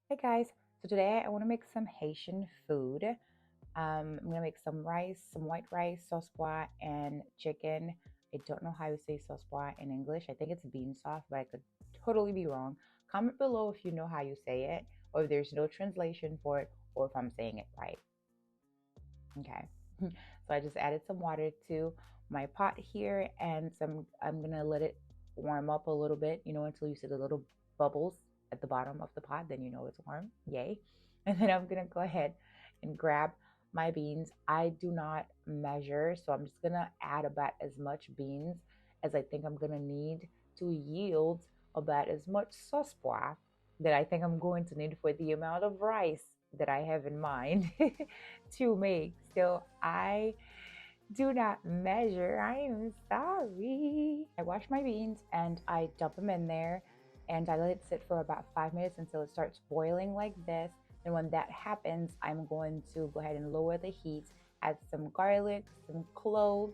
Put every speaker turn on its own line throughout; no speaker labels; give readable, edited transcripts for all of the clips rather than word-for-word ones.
Hey guys, so today I want to make some Haitian food. I'm gonna make some rice, some white rice, sauce pois, and chicken. I don't know how you say sauce pois in English. I think it's bean sauce, but I could totally be wrong. Comment below if you know how you say it, or if there's no translation for it, or if I'm saying it right. Okay. So I just added some water to my pot here, and I'm gonna let it warm up a little bit, until you see the little bubbles at the bottom of the pot, then you know it's warm. Yay. And then I'm gonna go ahead and grab my beans. I do not measure, so I'm just gonna add about as much beans as I think I'm gonna need to yield about as much sauce pois that I think I'm going to need for the amount of rice that I have in mind to make. So I do not measure. I am sorry. I wash my beans and I dump them in there and I let it sit for about 5 minutes until it starts boiling like this. And when that happens, I'm going to go ahead and lower the heat, add some garlic, some cloves,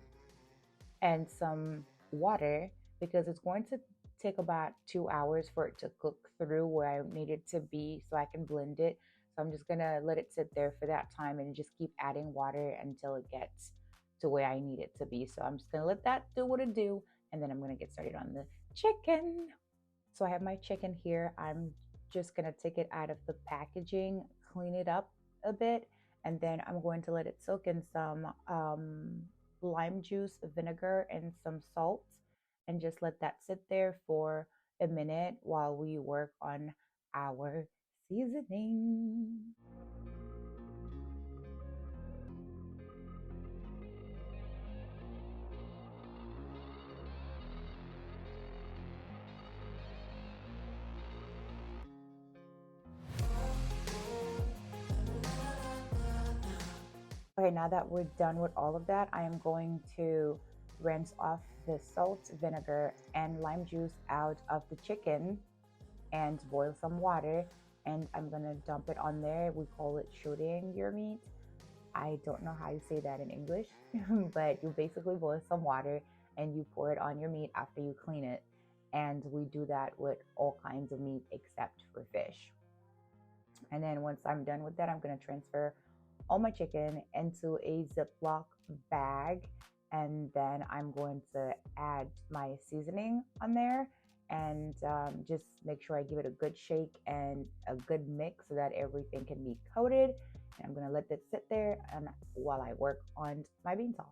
and some water because it's going to take about 2 hours for it to cook through where I need it to be so I can blend it. So I'm just gonna let it sit there for that time and just keep adding water until it gets to where I need it to be. So I'm just gonna let that do what it do, and then I'm gonna get started on the chicken. So I have my chicken here. I'm just gonna take it out of the packaging, clean it up a bit, and then I'm going to let it soak in some lime juice, vinegar, and some salt, and just let that sit there for a minute while we work on our seasoning. Okay, now that we're done with all of that, I am going to rinse off the salt, vinegar, and lime juice out of the chicken and boil some water. And I'm gonna dump it on there. We call it shooting your meat. I don't know how you say that in English, but you basically boil some water and you pour it on your meat after you clean it. And we do that with all kinds of meat except for fish. And then once I'm done with that, I'm going to transfer all my chicken into a Ziploc bag. And then I'm going to add my seasoning on there and just make sure I give it a good shake and a good mix so that everything can be coated. And I'm going to let that sit there and while I work on my bean sauce.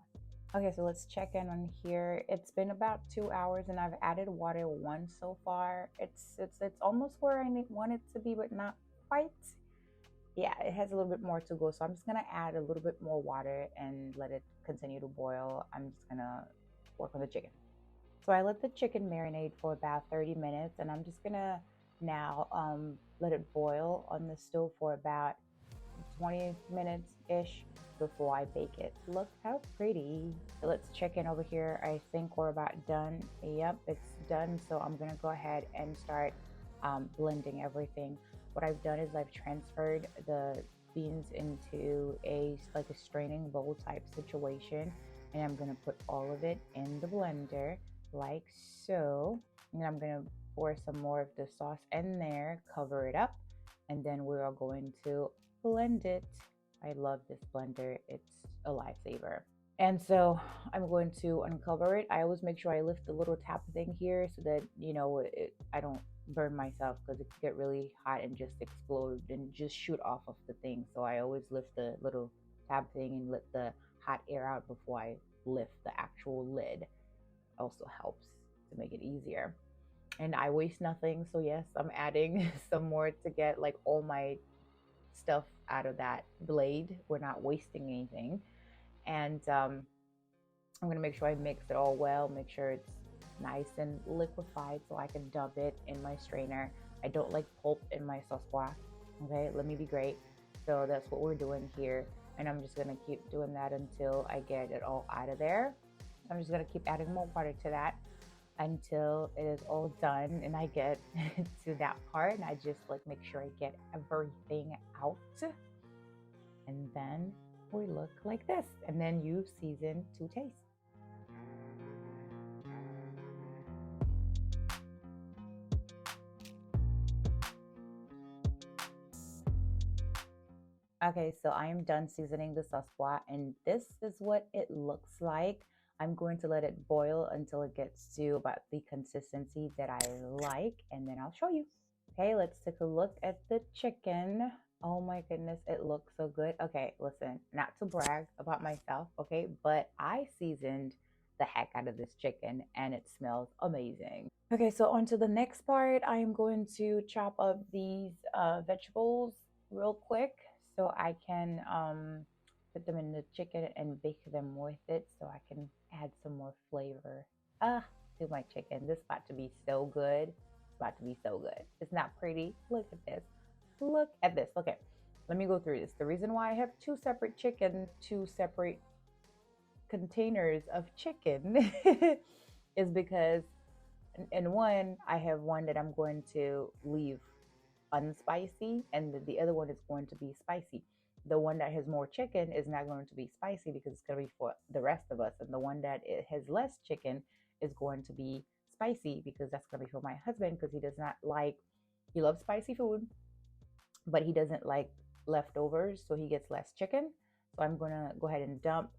Okay, so let's check in on here. It's been about 2 hours and I've added water once so far. It's almost where I want it to be, but not quite. Yeah, it has a little bit more to go. So I'm just gonna add a little bit more water and let it continue to boil. I'm just gonna work on the chicken. So I let the chicken marinate for about 30 minutes and I'm just gonna now let it boil on the stove for about 20 minutes ish before I bake it. Look how pretty. So let's check in over here. I think we're about done. Yep, it's done. So I'm gonna go ahead and start blending everything. What I've done is I've transferred the beans into a straining bowl type situation, and I'm gonna put all of it in the blender like so. And I'm gonna pour some more of the sauce in there, cover it up, and then we are going to blend it. I love this blender, it's a lifesaver. And so I'm going to uncover it. I always make sure I lift the little tap thing here so that, I don't burn myself because it can get really hot and just explode and just shoot off of the thing. So I always lift the little tab thing and let the hot air out before I lift the actual lid. Also helps to make it easier. And I waste nothing. So yes, I'm adding some more to get like all my stuff out of that blade. We're not wasting anything. And I'm gonna make sure I mix it all well, make sure it's nice and liquefied so I can dump it in my strainer. I don't like pulp in my sauce pois. Okay, let me be great. So that's what we're doing here. And I'm just gonna keep doing that until I get it all out of there. I'm just gonna keep adding more water to that until it is all done and I get to that part and I just like make sure I get everything out. And then we look like this. And then you season to taste. Okay, so I am done seasoning the sasua, and this is what it looks like. I'm going to let it boil until it gets to about the consistency that I like, and then I'll show you. Okay, let's take a look at the chicken. Oh my goodness, it looks so good. Okay, listen, not to brag about myself, okay, but I seasoned the heck out of this chicken and it smells amazing. Okay, so on to the next part. I am going to chop up these vegetables real quick so I can put them in the chicken and bake them with it so I can add some more flavor to my chicken. This is about to be so good. It's about to be so good. It's not pretty. Look at this. Look at this. Okay, let me go through this. The reason why I have two separate containers of chicken is because in one I have one that I'm going to leave unspicy and the other one is going to be spicy. The one that has more chicken is not going to be spicy because it's going to be for the rest of us, and the one that it has less chicken is going to be spicy because that's going to be for my husband because he does not like, he loves spicy food but he doesn't like leftovers, so he gets less chicken. So I'm gonna go ahead and dump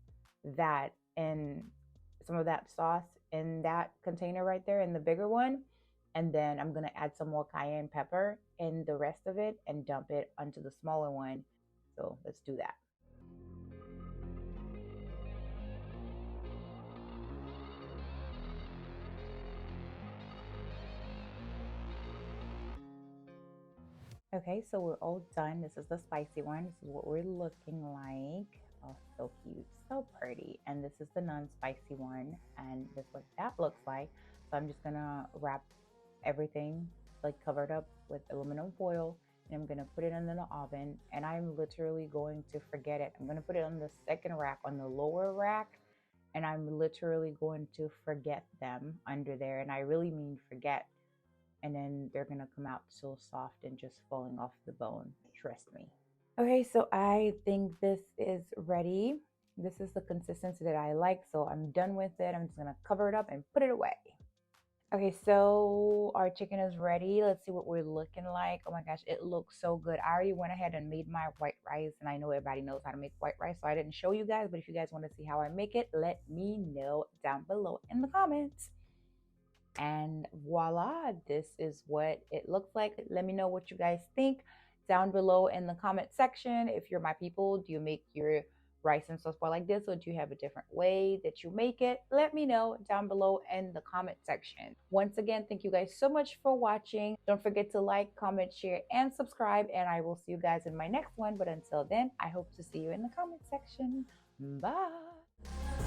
that and some of that sauce in that container right there in the bigger one. And then I'm gonna add some more cayenne pepper in the rest of it and dump it onto the smaller one. So let's do that. Okay, so we're all done. This is the spicy one. This is what we're looking like. Oh, so cute, so pretty. And this is the non-spicy one, and this is what that looks like. So I'm just gonna wrap everything like covered up with aluminum foil, and I'm gonna put it in the oven. And I'm literally going to forget it. I'm gonna put it on the second rack, on the lower rack, and I'm literally going to forget them under there. And I really mean forget, and then they're gonna come out so soft and just falling off the bone. Trust me. Okay, so I think this is ready. This is the consistency that I like, so I'm done with it. I'm just gonna cover it up and put it away. Okay, so our chicken is ready. Let's see what we're looking like. Oh my gosh, it looks so good. I already went ahead and made my white rice, and I know everybody knows how to make white rice, so I didn't show you guys, but if you guys want to see how I make it, let me know down below in the comments. And voila, this is what it looks like. Let me know what you guys think down below in the comment section. If you're my people, do you make your rice and sauce bar like this, or do you have a different way that you make it? Let me know down below in the comment section. Once again, thank you guys so much for watching. Don't forget to like, comment, share, and subscribe, and I will see you guys in my next one. But until then, I hope to see you in the comment section. Bye.